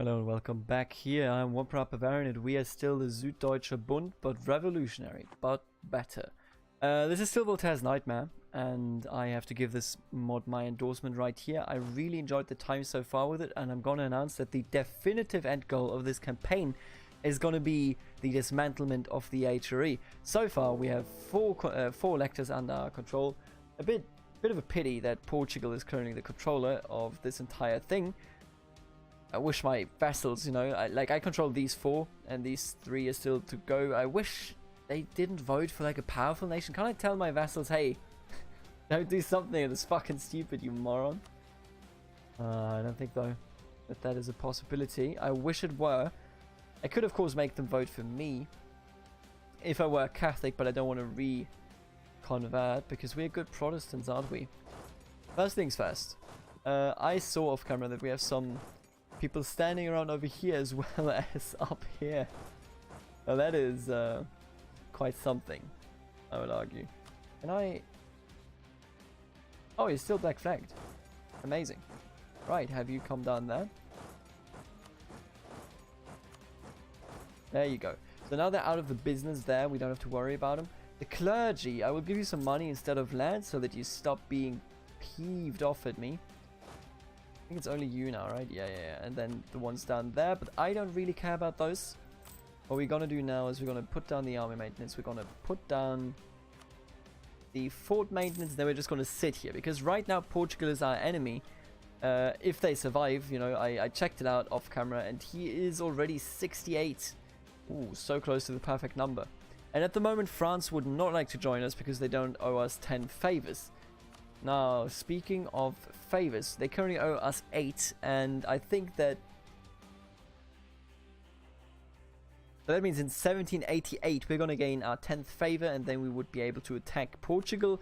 Hello and welcome back here. I'm Bavarian and we are still the Süddeutsche Bund, but revolutionary, but better. This is still Voltaire's Nightmare, and I have to give this mod my endorsement right here. I really enjoyed the time so far with it, and I'm gonna announce that the definitive end goal of this campaign is gonna be the dismantlement of the HRE. So far, we have four electors under our control. A bit of a pity that Portugal is currently the controller of this entire thing. I wish my vassals, you know, I control these four, and these three are still to go. I wish they didn't vote for like a powerful nation. Can't I tell my vassals, hey, don't do something that's fucking stupid, you moron? I don't think though that is a possibility. I wish it were. I could of course make them vote for me if I were Catholic, but I don't want to re-convert because we're good Protestants, aren't we? First things first. I saw off camera that we have some people standing around over here as well as up here. Well, that is quite something, I would argue. Can I... Oh, he's still black flagged. Amazing. Right, have you come down there? There you go. So now they're out of the business there, we don't have to worry about them. The clergy, I will give you some money instead of land so that you stop being peeved off at me. I think it's only you now, right? Yeah. And then the ones down there, but I don't really care about those. What we're gonna do now is we're gonna put down the army maintenance. We're gonna put down the fort maintenance. Then we're just gonna sit here because right now Portugal is our enemy. If they survive, you know, I checked it out off camera, and he is already 68. Ooh, so close to the perfect number. And at the moment, France would not like to join us because they don't owe us 10 favors. Now, speaking of favors, they currently owe us 8, and I think that... So that means in 1788 we're going to gain our 10th favor, and then we would be able to attack Portugal,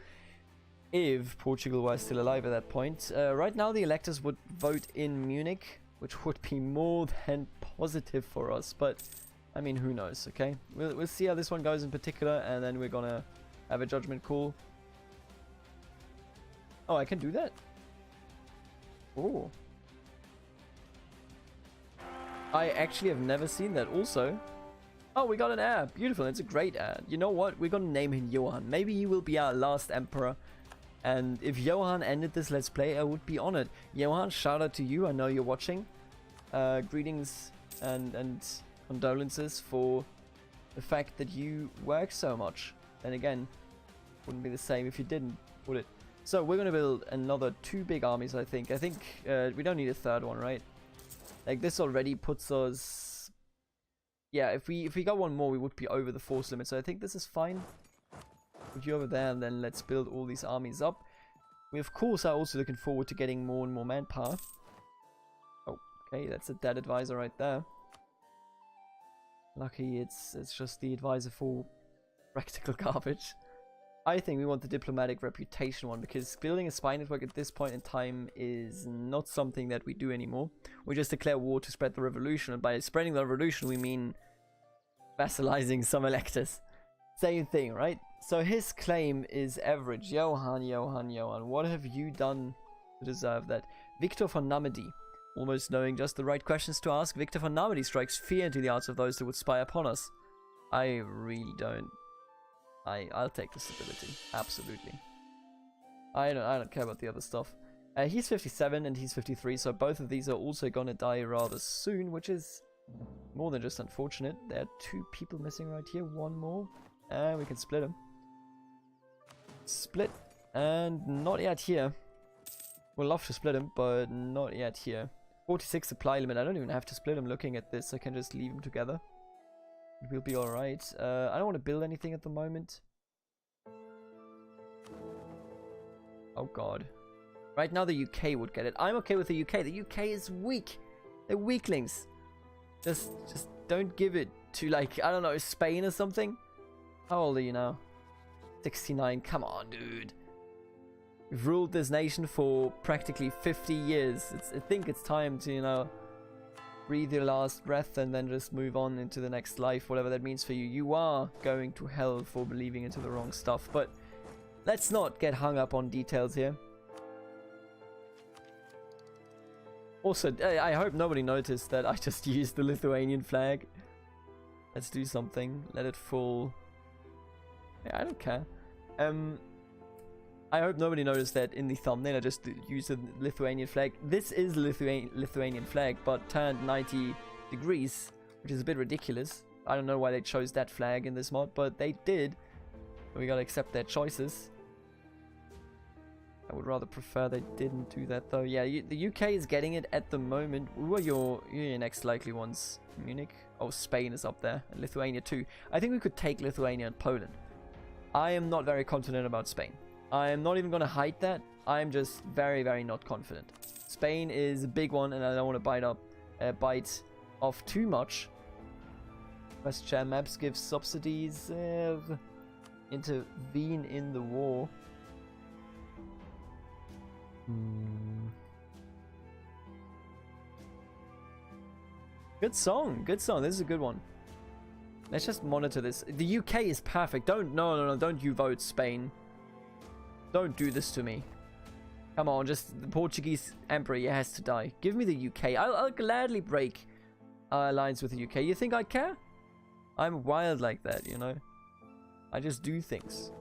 if Portugal were still alive at that point. Right now the electors would vote in Munich, which would be more than positive for us, but I mean, who knows, okay? We'll see how this one goes in particular, and then we're going to have a judgment call. Oh, I can do that? Oh. I actually have never seen that also. Oh, we got an heir. Beautiful. It's a great heir. You know what? We're gonna name him Johan. Maybe he will be our last emperor. And if Johan ended this Let's Play, I would be honored. Johan, shout out to you. I know you're watching. Greetings and condolences for the fact that you work so much. And again, wouldn't be the same if you didn't, would it? So we're gonna build another 2 big armies, I think. I think we don't need a third one, right? Like, this already puts us... Yeah, if we got one more, we would be over the force limit. So I think this is fine. Put you over there, and then let's build all these armies up. We, of course, are also looking forward to getting more and more manpower. Oh, okay, that's a dead advisor right there. Lucky it's just the advisor for practical garbage. I think we want the diplomatic reputation one, because building a spy network at this point in time is not something that we do anymore. We just declare war to spread the revolution, and by spreading the revolution we mean vassalizing some electors. Same thing, right? So his claim is average. Johan, what have you done to deserve that? Victor von Normandy. Almost knowing just the right questions to ask, Victor von Normandy strikes fear into the hearts of those who would spy upon us. I really don't. I'll take the stability, absolutely. I don't care about the other stuff. He's 57 and he's 53, so both of these are also gonna die rather soon, which is more than just unfortunate. There are 2 people missing right here, 1 more, and we can split them. Split, and not yet here. We'd love to split them, but not yet here. 46 supply limit. I don't even have to split them. Looking at this, I can just leave them together. We'll be alright. I don't want to build anything at the moment. Oh god. Right now the UK would get it. I'm okay with the UK. The UK is weak. They're weaklings. Just don't give it to, like, I don't know, Spain or something. How old are you now? 69. Come on, dude. We've ruled this nation for practically 50 years. I think it's time to, you know, breathe your last breath and then just move on into the next life, whatever that means for you. You are going to hell for believing into the wrong stuff, but let's not get hung up on details here. Also, I hope nobody noticed that I just used the Lithuanian flag. Let's do something. Let it fall. Yeah, I don't care. I hope nobody noticed that in the thumbnail I just used the Lithuanian flag. This is Lithuanian flag, but turned 90 degrees, which is a bit ridiculous. I don't know why they chose that flag in this mod, but they did. We gotta accept their choices. I would rather prefer they didn't do that though. Yeah, the UK is getting it at the moment. Who are your next likely ones? Munich? Oh, Spain is up there. And Lithuania too. I think we could take Lithuania and Poland. I am not very confident about Spain. I am not even going to hide that. I'm just very, very not confident. Spain is a big one and I don't want to bite off too much. West maps give subsidies. Intervene in the war. Good song, good song. This is a good one. Let's just monitor this. The UK is perfect. No, don't you vote Spain. Don't do this to me. Come on, just the Portuguese emperor, he has to die. Give me the UK. I'll gladly break our alliance with the UK. You think I care? I'm wild like that, you know. I just do things.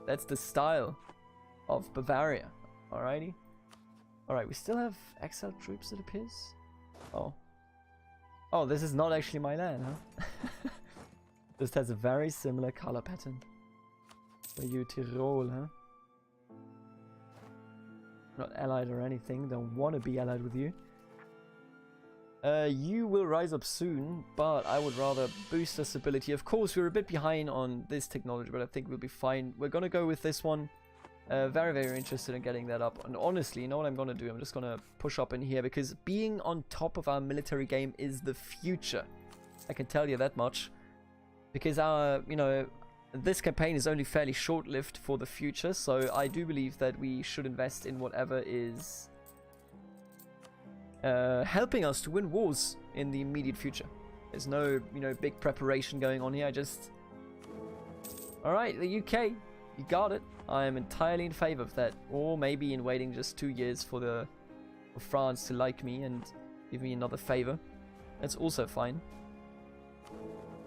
That's the style of Bavaria. Alrighty. Alright, we still have exiled troops, it appears. Oh. Oh, this is not actually my land, huh? Just has a very similar color pattern. For you, Tyrol, huh? Not allied or anything, don't want to be allied with you. You will rise up soon, but I would rather boost our stability. Of course, we're a bit behind on this technology, but I think we'll be fine. We're gonna go with this one. Very, very interested in getting that up. And honestly, you know what I'm gonna do? I'm just gonna push up in here, because being on top of our military game is the future. I can tell you that much. Because our, you know, this campaign is only fairly short-lived for the future, so I do believe that we should invest in whatever is helping us to win wars in the immediate future. There's no, you know, big preparation going on here. Alright, the UK, you got it. I am entirely in favor of that. Or maybe in waiting just 2 years for France to like me and give me another favor. That's also fine.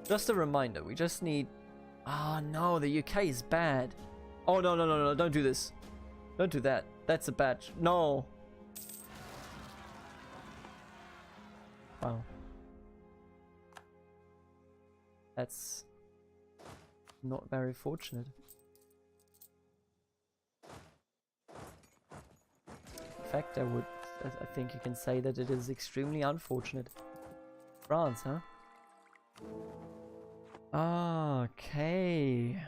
Just a reminder, we just need... Ah, no, the UK is bad. Oh, no, don't do this. Don't do that. That's a bad... No. Wow. That's not very fortunate. In fact, I think you can say that it is extremely unfortunate. France, huh? Okay.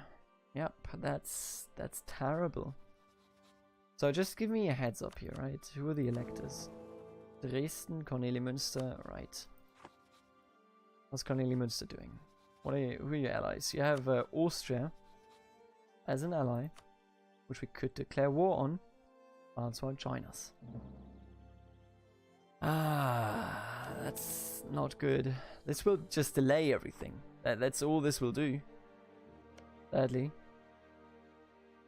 Yep, that's terrible. So just give me a heads up here, right? Who are the electors? Dresden, Cornelimünster, right. What's Cornelimünster doing? Who are your allies? You have Austria as an ally, which we could declare war on. France won't join us. Ah, that's not good. This will just delay everything. That's all this will do. Sadly.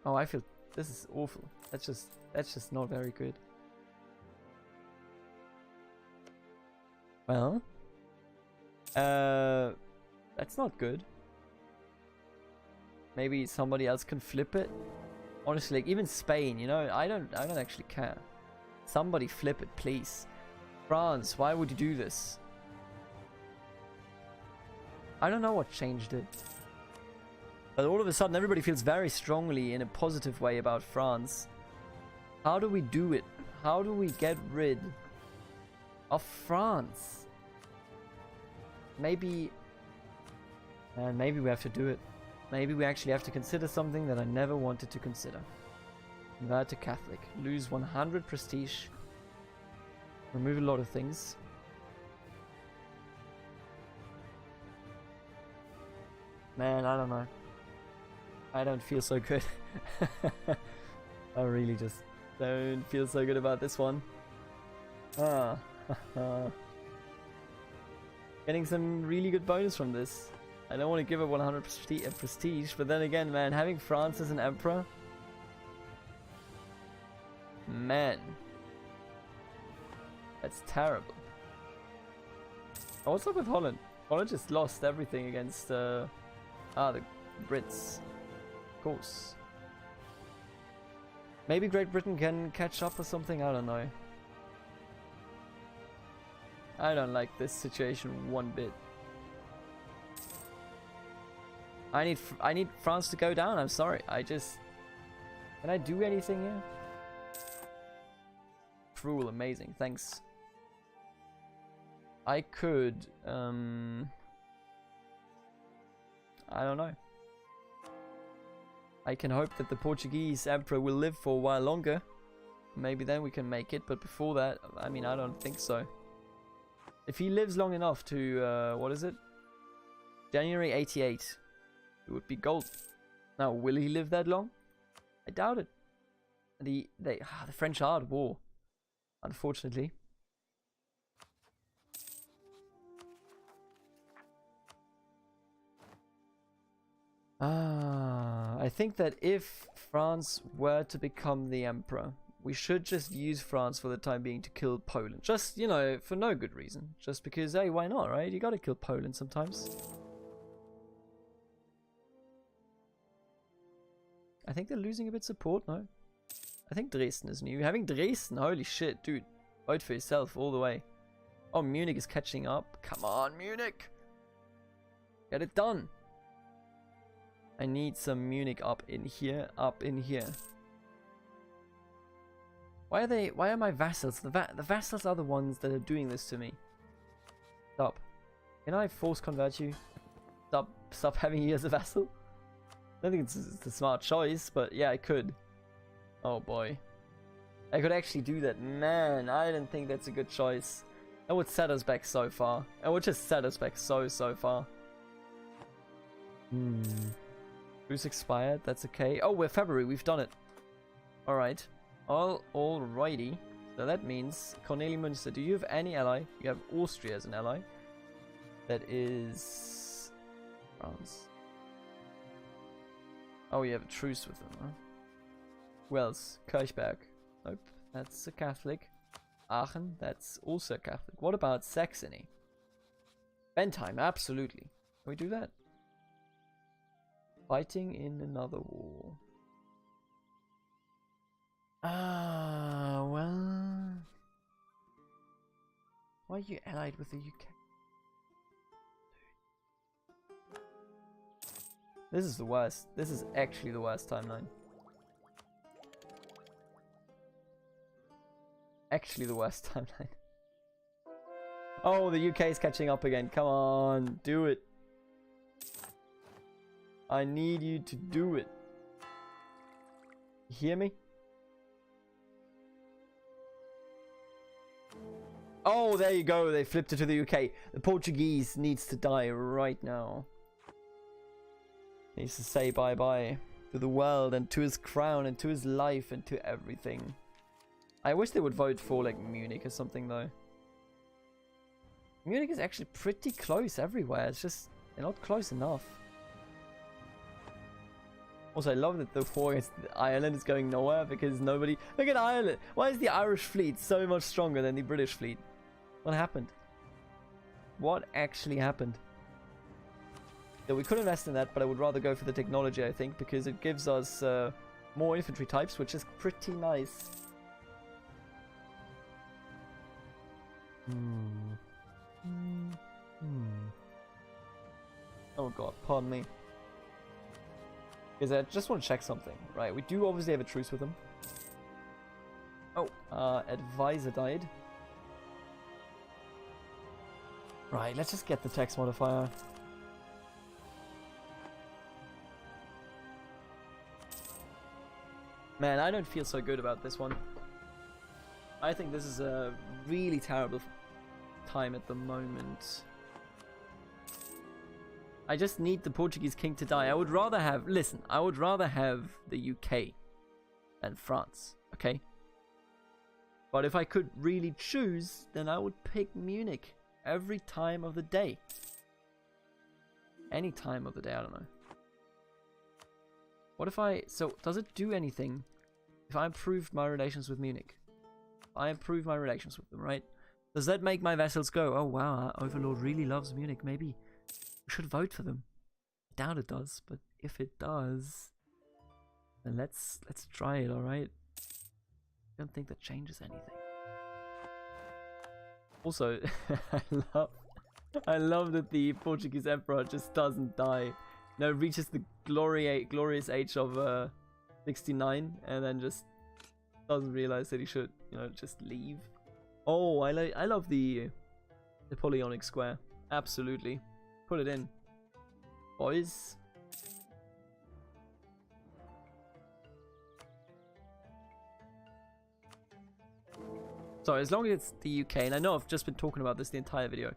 Oh, I feel this is awful. That's just not very good. Well, that's not good. Maybe somebody else can flip it. Honestly, like, even Spain, you know, I don't actually care. Somebody flip it, please. France, why would you do this? I don't know what changed it. But all of a sudden, everybody feels very strongly in a positive way about France. How do we do it? How do we get rid of France? Maybe we have to do it. Maybe we actually have to consider something that I never wanted to consider. Convert to Catholic. Lose 100 prestige. Remove a lot of things. Man, I don't know. I don't feel so good. I really just don't feel so good about this one. Getting some really good bonus from this. I don't want to give it 100 prestige, but then again, man, having France as an emperor, man, That's terrible. Oh, what's up with Holland? Holland just lost everything against the Brits. Of course. Maybe Great Britain can catch up or something, I don't know. I don't like this situation one bit. I need France to go down, I'm sorry. Can I do anything here? Cruel, amazing, thanks. I could, I don't know. I can hope that the Portuguese emperor will live for a while longer. Maybe then we can make it, but before that, I mean, I don't think so. If he lives long enough to, what is it? January 88. It would be gold. Now, will he live that long? I doubt it. And the French are at war, unfortunately. I think that if France were to become the emperor, we should just use France for the time being to kill Poland. Just, you know, for no good reason. Just because, hey, why not, right? You gotta kill Poland sometimes. I think they're losing a bit of support, no? I think Dresden is new. Having Dresden, holy shit, dude. Vote for yourself all the way. Oh, Munich is catching up. Come on, Munich! Get it done! I need some Munich up in here, up in here. Why are my vassals? The vassals are the ones that are doing this to me. Stop. Can I force convert you? Stop having you as a vassal? I don't think it's a smart choice, but yeah, I could. Oh boy. I could actually do that. Man, I didn't think that's a good choice. That would set us back so far. It would just set us back so far. Who's expired? That's okay. Oh, we're February. We've done it. Alright. Alrighty. So that means Cornelia Münster. Do you have any ally? You have Austria as an ally. That is France. Oh, you have a truce with them, huh? Who else? Kirchberg. Nope. That's a Catholic. Aachen. That's also a Catholic. What about Saxony? Bentheim. Absolutely. Can we do that? Fighting in another war. Well... Why are you allied with the UK? This is the worst. This is actually the worst timeline. Actually the worst timeline. Oh, the UK is catching up again. Come on, do it. I need you to do it. You hear me? Oh, there you go. They flipped it to the UK. The Portuguese needs to die right now. Needs to say bye-bye to the world and to his crown and to his life and to everything. I wish they would vote for like Munich or something though. Munich is actually pretty close everywhere. It's just they're not close enough. Also, I love that the war against Ireland is going nowhere because nobody... Look at Ireland! Why is the Irish fleet so much stronger than the British fleet? What happened? What actually happened? So we could invest in that, but I would rather go for the technology, I think, because it gives us more infantry types, which is pretty nice. Oh god, pardon me. Because I just want to check something. Right, we do obviously have a truce with them. Oh, advisor died. Right, let's just get the text modifier. Man, I don't feel so good about this one. I think this is a really terrible time at the moment. I just need the Portuguese king to die. I would rather have... Listen, I would rather have the UK than France, okay? But if I could really choose, then I would pick Munich every time of the day. Any time of the day, I don't know. What if I... So, does it do anything if I improved my relations with Munich? I improve my relations with them, right? Does that make my vassals go, oh wow, our overlord really loves Munich, maybe we should vote for them? I doubt it does, but if it does, then let's try it, alright? I don't think that changes anything. Also, I love that the Portuguese emperor just doesn't die. No, reaches the glorious age of 69 and then just doesn't realize that he should, just leave. Oh, I love the Napoleonic square. Absolutely. Put it in. Boys. Sorry, as long as it's the UK, and I know I've just been talking about this the entire video.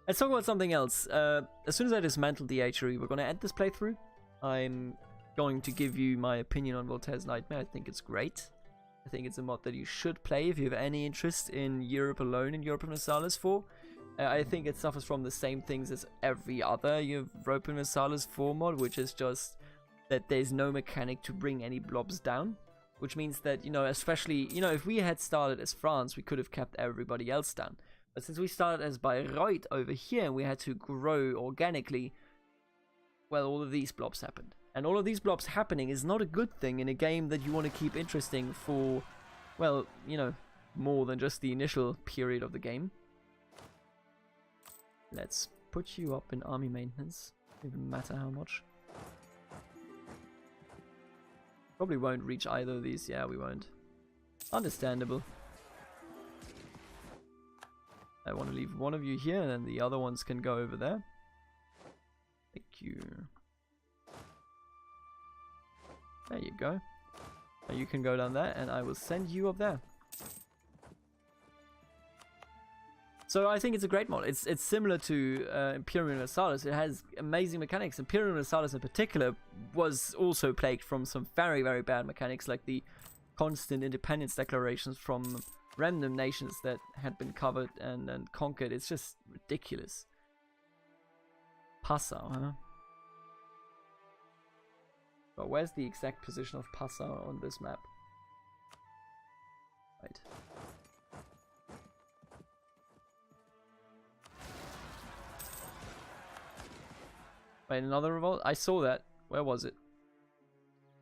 Let's talk about something else. As soon as I dismantle the HRE, we're going to end this playthrough. I'm going to give you my opinion on Voltaire's Nightmare. I think it's great. I think it's a mod that you should play if you have any interest in Europe alone in Europa Universalis 4. I think it suffers from the same things as every other Europa Universalis 4 mod, which is just that there's no mechanic to bring any blobs down. Which means that, especially, if we had started as France, we could have kept everybody else down. But since we started as Bayreuth over here, and we had to grow organically, well, all of these blobs happened. And all of these blobs happening is not a good thing in a game that you want to keep interesting for, well, more than just the initial period of the game. Let's put you up in army maintenance. Doesn't even matter how much. Probably won't reach either of these. Yeah, we won't. Understandable. I want to leave one of you here, and then the other ones can go over there. Thank you. There you go. Now you can go down there, and I will send you up there. So I think it's a great mod. It's similar to Imperium Universalis. It has amazing mechanics. Imperium Universalis in particular was also plagued from some very, very bad mechanics, like the constant independence declarations from random nations that had been covered and conquered. It's just ridiculous. Passau, huh? But where's the exact position of Passau on this map? Right. Wait, another revolt? I saw that. Where was it?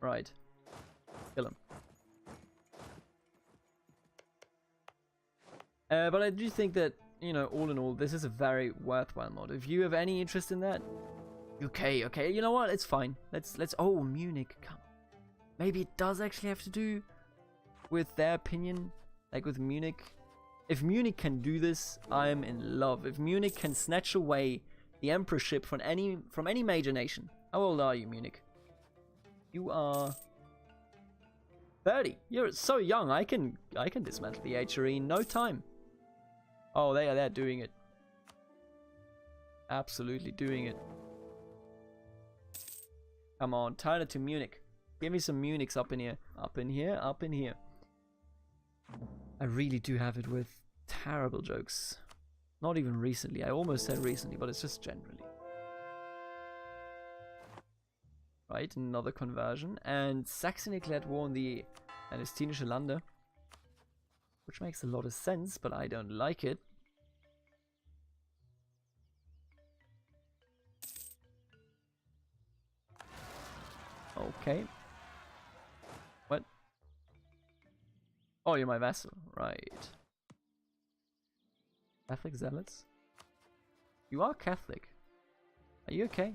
Right. Kill him. But I do think that, all in all, this is a very worthwhile mod. If you have any interest in that, okay, you know what? It's fine. Let's. Oh, Munich. Come. Maybe it does actually have to do with their opinion, like with Munich. If Munich can do this, I'm in love. If Munich can snatch away the emperorship from any major nation. How old are you, Munich? You are 30. You're so young. I can dismantle the HRE in no time. Oh, they're doing it. Absolutely doing it. Come on, turn it to Munich. Give me some Munichs up in here. Up in here, up in here. I really do have it with terrible jokes. Not even recently. I almost said recently, but it's just generally. Right, another conversion. And Saxony declared war on the Ernestonische Lande. Which makes a lot of sense, but I don't like it. Okay. What? Oh, you're my vassal. Right. Catholic zealots? You are Catholic. Are you okay?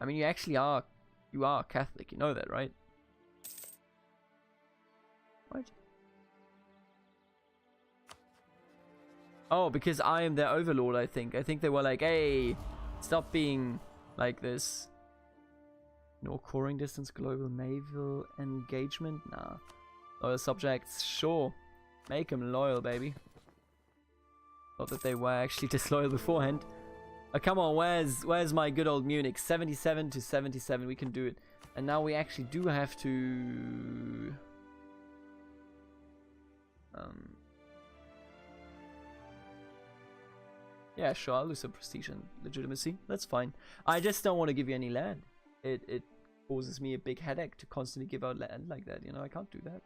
I mean, you actually are. You are Catholic. You know that, right? Right. Oh, because I am their overlord, I think. I think they were like, hey, stop being like this. No coring distance, global naval engagement? Nah. Loyal subjects, sure. Make them loyal, baby. Not that they were actually disloyal beforehand. Oh, come on, where's my good old Munich? 77 to 77, we can do it. And now we actually do have to... Yeah, sure, I'll lose some prestige and legitimacy. That's fine. I just don't want to give you any land. It causes me a big headache to constantly give out land like that, I can't do that.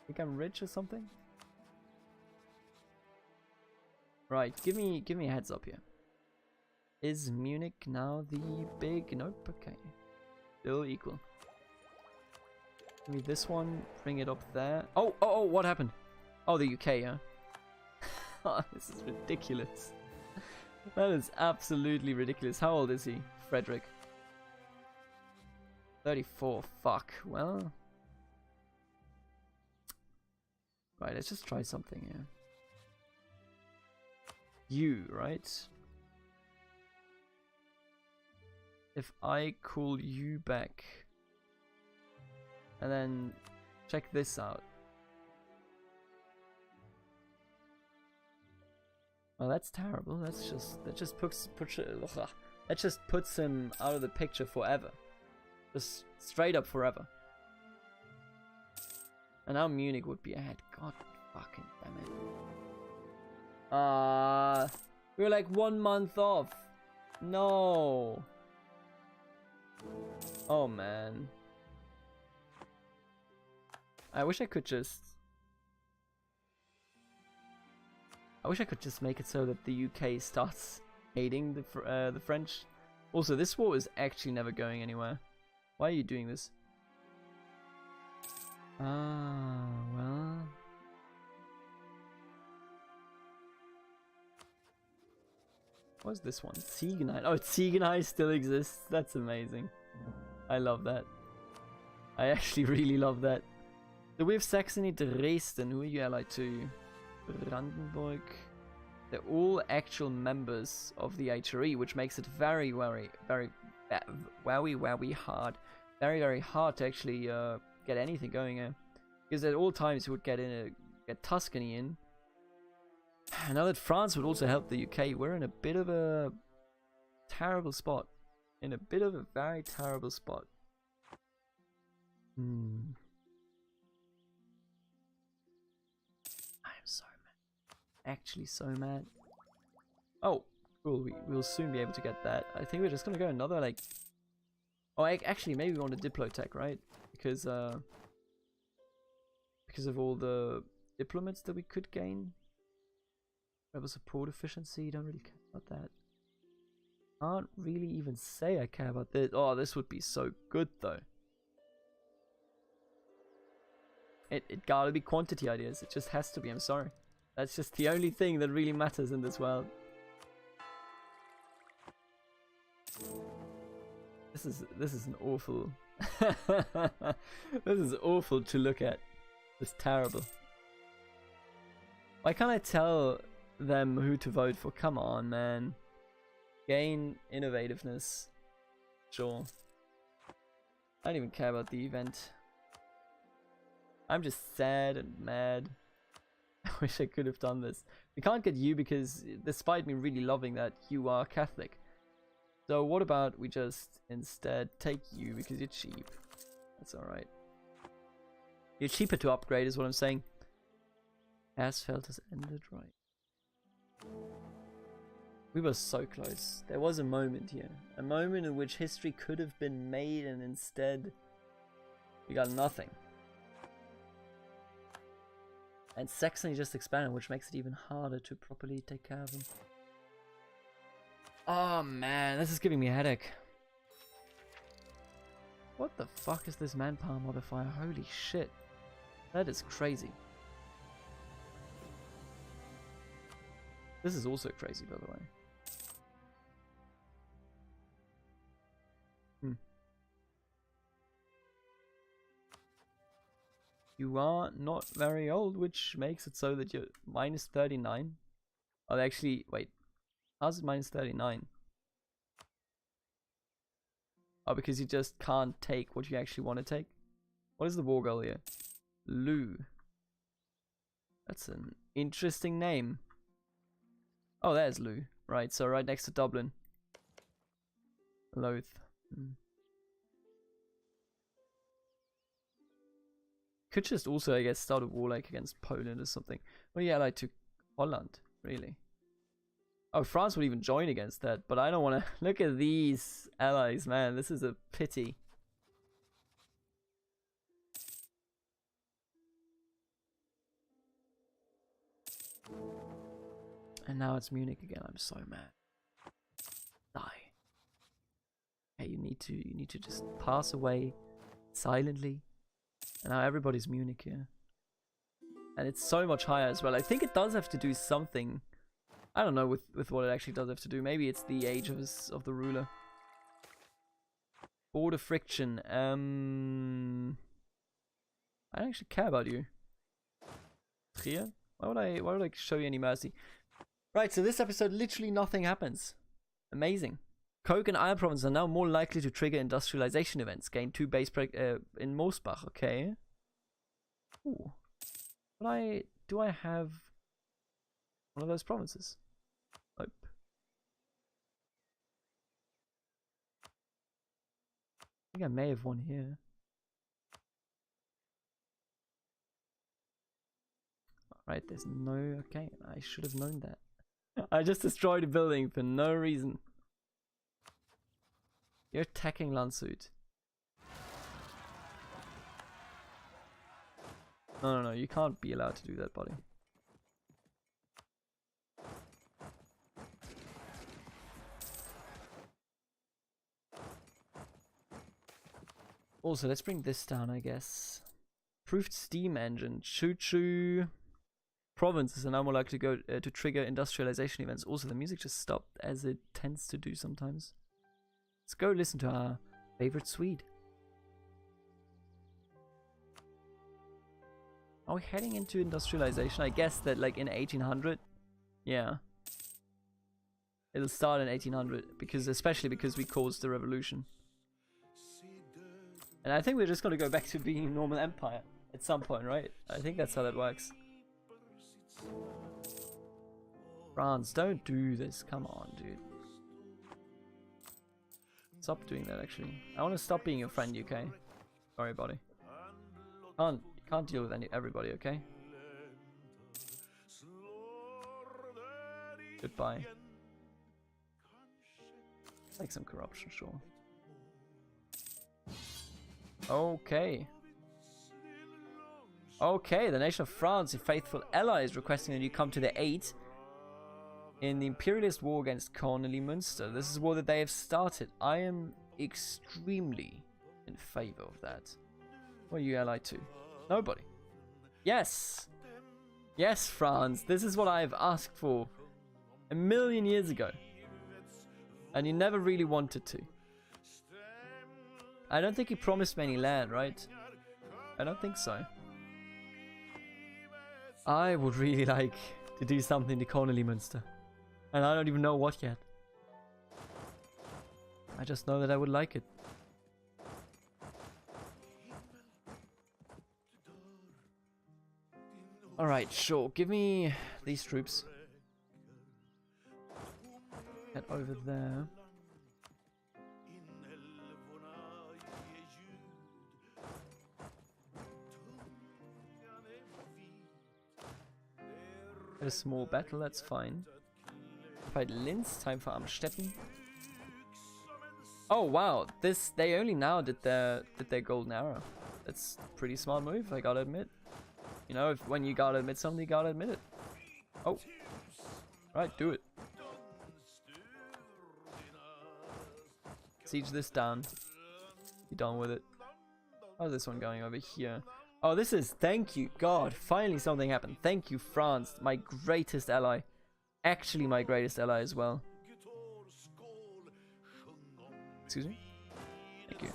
Think I'm rich or something? Right, give me a heads up here. Is Munich now the big? Nope. Okay, still equal. Give me this one. Bring it up there. Oh! What happened? Oh, the UK, yeah. Oh, this is ridiculous. That is absolutely ridiculous. How old is he, Frederick? 34. Fuck. Well. Right, let's just try something here. You, right? If I call you back and then check this out. Well, that's terrible. That just puts him out of the picture forever. Just straight up forever. And now Munich would be ahead. God fucking damn it. We were like 1 month off. No. Oh man. I wish I could just make it so that the UK starts hating the French. Also, this war is actually never going anywhere. Why are you doing this? Well. What's this one? Ziegenhain. Oh, Ziegenhain still exists. That's amazing. I love that. I actually really love that. So we have Saxony, Dresden. Who are you allied to? Brandenburg. They're all actual members of the HRE, which makes it very hard. Very hard to actually get anything going here. Because at all times you would get Tuscany in. Now that France would also help the UK, we're in a bit of a terrible spot. In a bit of a very terrible spot. I'm so mad. Actually so mad. Oh, cool. We'll soon be able to get that. I think we're just gonna go another like... Oh, actually maybe we want a Diplotech, right? Because of all the diplomats that we could gain. Rebel support efficiency, don't really care about that. Can't really even say I care about this. Oh, this would be so good though. It gotta be quantity ideas. It just has to be. I'm sorry. That's just the only thing that really matters in this world. This is an awful. This is awful to look at. It's terrible. Why can't I tell them who to vote for? Come on, man. Gain innovativeness. Sure. I don't even care about the event. I'm just sad and mad. I wish I could have done this. We can't get you because, despite me really loving that, you are Catholic. So what about we just instead take you because you're cheap. That's alright. You're cheaper to upgrade is what I'm saying. Asphalt has ended, right. We were so close. There was a moment here. A moment in which history could have been made and instead we got nothing. And Saxony just expanded, which makes it even harder to properly take care of them. Oh man, this is giving me a headache. What the fuck is this manpower modifier? Holy shit. That is crazy. This is also crazy, by the way. You are not very old, which makes it so that you're minus 39. Oh, actually, wait. How's it minus 39? Oh, because you just can't take what you actually want to take. What is the war goal here? Lou. That's an interesting name. Oh, there's Lou. Right, so right next to Dublin. Loath. Could just also, I guess, start a war like against Poland or something. Well, yeah, like to Holland, really. Oh, France would even join against that, but I don't want to. Look at these allies, man. This is a pity. And now it's Munich again. I'm so mad. Die. Hey, you need to just pass away silently. And now everybody's Munich here. And it's so much higher as well. I think it does have to do something. I don't know with what it actually does have to do. Maybe it's the age of the ruler. Border friction. I don't actually care about you. Trier? Why would I show you any mercy? Right, so this episode literally nothing happens. Amazing. Coke and iron provinces are now more likely to trigger industrialization events. Gain 2 base in Moosbach, okay. Ooh. Do I have one of those provinces? Nope. I think I may have one here. Right, there's no... Okay, I should have known that. I just destroyed a building for no reason. You're attacking Landshut. No, you can't be allowed to do that, buddy. Also, let's bring this down, I guess. Proved steam engine. Choo-choo. Provinces are now more likely to go to trigger industrialization events. Also, the music just stopped, as it tends to do sometimes. Let's go listen to our favorite Swede. Are we heading into industrialization? I guess that like in 1800. Yeah. It'll start in 1800 especially because we caused the revolution. And I think we're just gonna go back to being a normal empire at some point, right? I think that's how that works. France, don't do this. Come on, dude. Stop doing that, actually. I want to stop being your friend, UK. Sorry, buddy. Can't deal with everybody, okay? Goodbye. Like some corruption, sure. Okay. Okay, the nation of France, your faithful ally, is requesting that you come to their aid in the imperialist war against Cornelie Münster. This is a war that they have started. I am extremely in favor of that. What are you allied to? Nobody. Yes! Yes, France, this is what I have asked for 1,000,000 years ago. And you never really wanted to. I don't think he promised me any land, right? I don't think so. I would really like to do something to Cornelie Münster. And I don't even know what yet. I just know that I would like it. Alright, sure. Give me these troops. Head over there. A small battle, that's fine. Fight Linz, time for Amstetten. Oh wow, they only now did their golden arrow. That's a pretty smart move, I gotta admit. You know, when you gotta admit something, you gotta admit it. Oh, right, do it. Siege this down. Be done with it. How's this one going over here? Oh, this is, thank you, God, finally something happened. Thank you, France, my greatest ally. Actually, my greatest ally as well. Excuse me? Thank you.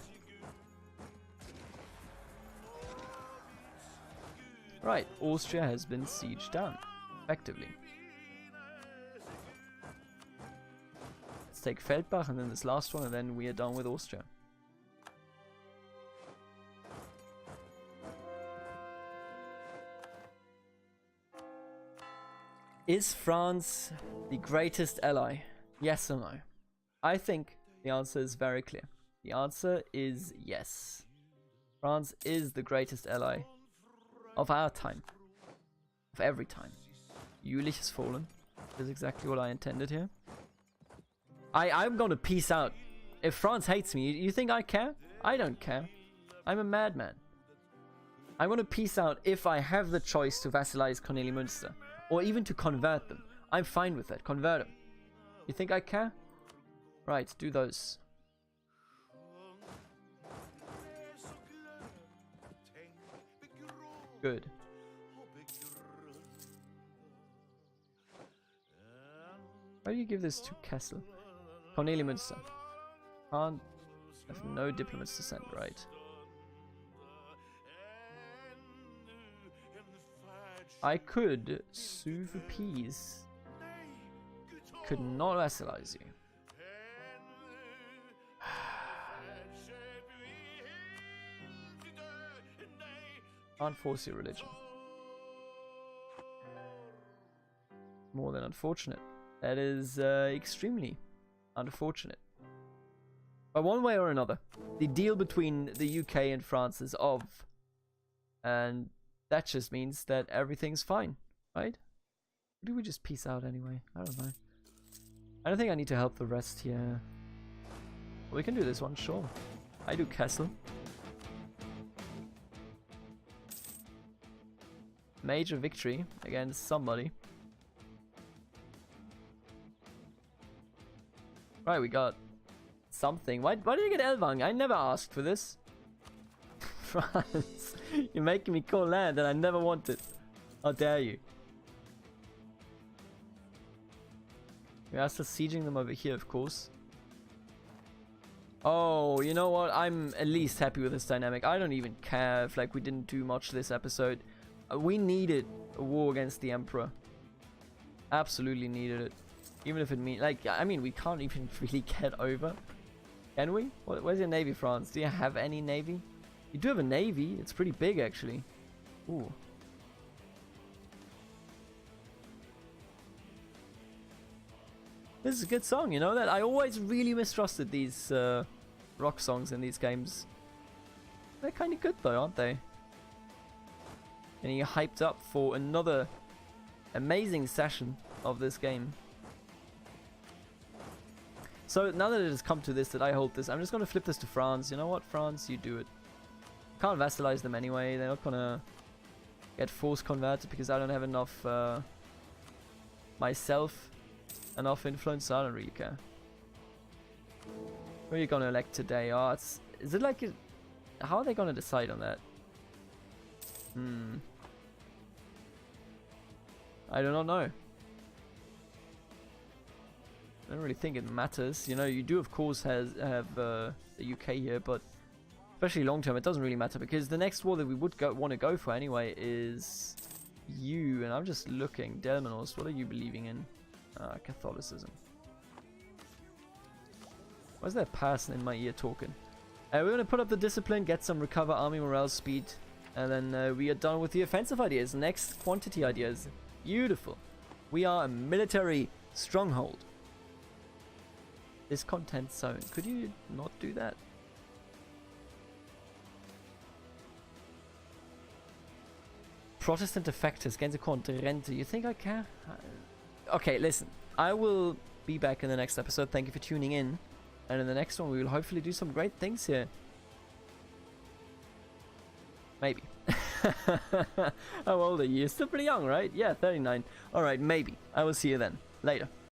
Right, Austria has been sieged down, effectively. Let's take Feldbach and then this last one, and then we are done with Austria. Is France the greatest ally? Yes or no? I think the answer is very clear. The answer is yes. France is the greatest ally of our time. Of every time. Jülich has fallen. That's exactly what I intended here. I'm gonna peace out. If France hates me, you think I care? I don't care. I'm a madman. I'm gonna peace out if I have the choice to vassalize Cornelie Münster. Or even to convert them. I'm fine with that. Convert him. You think I care? Right, do those. Good. Why do you give this to Kessel? Cornelia Münster. Can't have no diplomats to send, right? I could sue for peace. Could not vassalize you. Can't force your religion. More than unfortunate. That is extremely unfortunate. But one way or another, the deal between the UK and France is of. And that just means that everything's fine, right? Or do we just peace out anyway? I don't know. I don't think I need to help the rest here. We can do this one, sure. I do Kessel. Major victory against somebody. Right, we got something. Why did you get Elvang? I never asked for this. France, you're making me call land that I never wanted. How dare you? We are still sieging them over here, of course. Oh, you know what? I'm at least happy with this dynamic. I don't even care if like we didn't do much this episode. We needed a war against the Emperor. Absolutely needed it. Even if it means, like, I mean, we can't even really get over. Can we? Where's your navy, France? Do you have any navy? You do have a navy. It's pretty big, actually. Ooh. This is a good song, you know that? I always really mistrusted these rock songs in these games. They're kind of good though, aren't they? And you're hyped up for another amazing session of this game. So now that it has come to this, that I hold this, I'm just going to flip this to France. You know what, France? You do it. Can't vassalize them anyway. They're not going to get force converted because I don't have enough myself. Enough influence, so I don't really care. Who are you going to elect today? Oh, is it like... how are they going to decide on that? I do not know. I don't really think it matters. You know, you do of course have the UK here, but especially long term, it doesn't really matter because the next war that we would want to go for anyway is you. And I'm just looking, Delmenos, what are you believing in? Catholicism. Why's that person in my ear talking? We're going to put up the discipline, get some recover army morale speed, and then we are done with the offensive ideas. Next, quantity ideas. Beautiful. We are a military stronghold. Discontent zone. Could you not do that? Protestant defectors, Gänsekorn, Rente. You think I care? Okay, listen. I will be back in the next episode. Thank you for tuning in. And in the next one, we will hopefully do some great things here. Maybe. How old are you? You're still pretty young, right? Yeah, 39. Alright, maybe. I will see you then. Later.